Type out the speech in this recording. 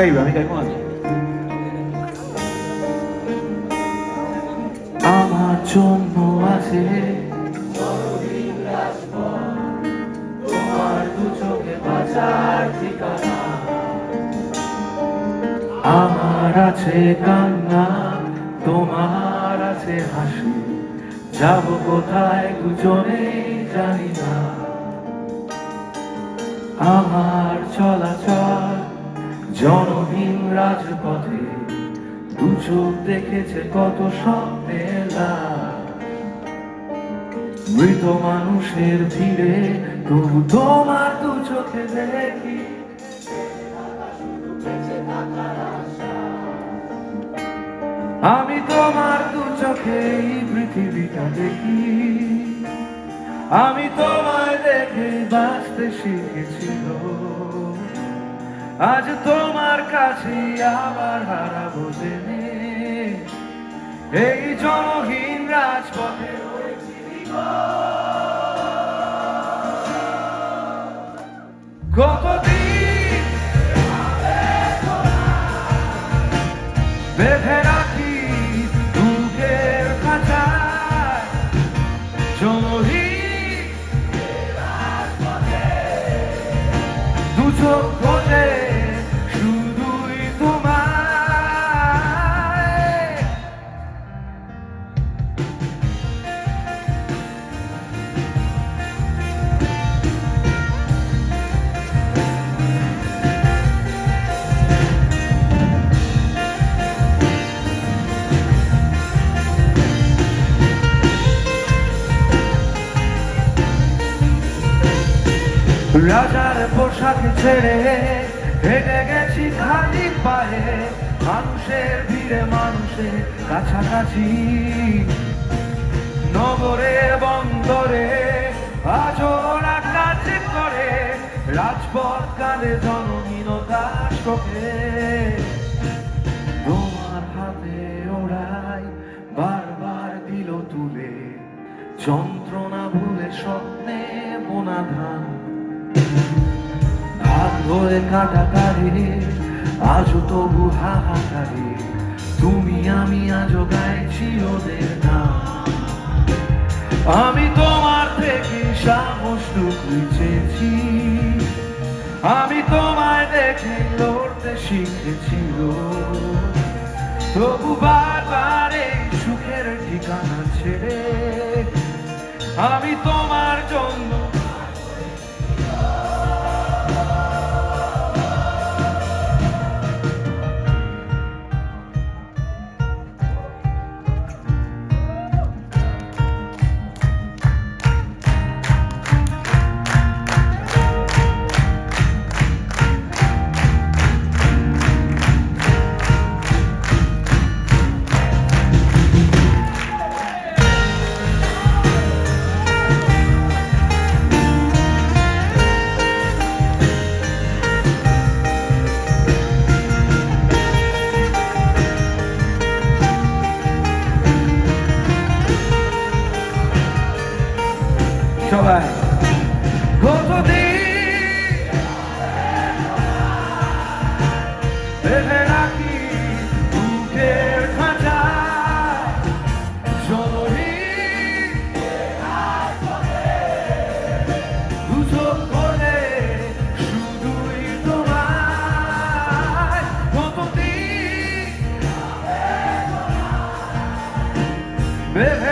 গাইবে, আমি গাইবো না। আমার জন্য আছে তোমার দু চোখে বাঁচার ঠিকানা, আমার আছে কান্না, তোমার আছে হাসি, যাব কোথায় দুজনে জানি না। আমার চলাচল জনহীন রাজপথে, দু চোখ দেখেছে কত স্বপ্নের লাশ। মৃত মানুষের ভিড়ে তবু তোমার দু চোখে দেখি আমি তোমার দু চোখে এই পৃথিবীটা দেখি। আমি তোমায় দেখে বাঁচতে শিখেছিল, আজ তোমার কাছে আবার হারাবো জেনে। এই জনহীন রাজপথে কতদিন বেঁধে রাখি বুকের খাঁচায়, জনহীন দু চোখ খোঁজে শুধুই তোমায়। রাজার পোশাক ছেড়ে হেঁটে গেছি খালি পায়ে, মানুষের ভিড়ে মানুষের কাছাকাছি। নগরে বন্দরে আজ ওরা কাজ করে, রাজপথ কালে জনহীনতার শোকে। তোমার হাতে ওরাই বারবার দিল তুলে, যন্ত্রণা ভুলে স্বপ্নে বোনা ধান। হাত ধরে কাটা কারে আজও তবু হাহাকারে, তুমি আমি আজও গাইছি ওদের নাম। আমি তোমার থেকে সাহসটুকু চেয়েছি, আমি তোমায় দেখে লড়তে শিখেছিল, তবু বারবার এই সুখের ঠিকানা ছেড়ে আমি তোমার জন্য সবাই কতদিন বেঁধে রাখি বুকের খাঁচায়, জনহীন দু চোখ খোলে শুধুই তোমায়। কতদিন বেঁধে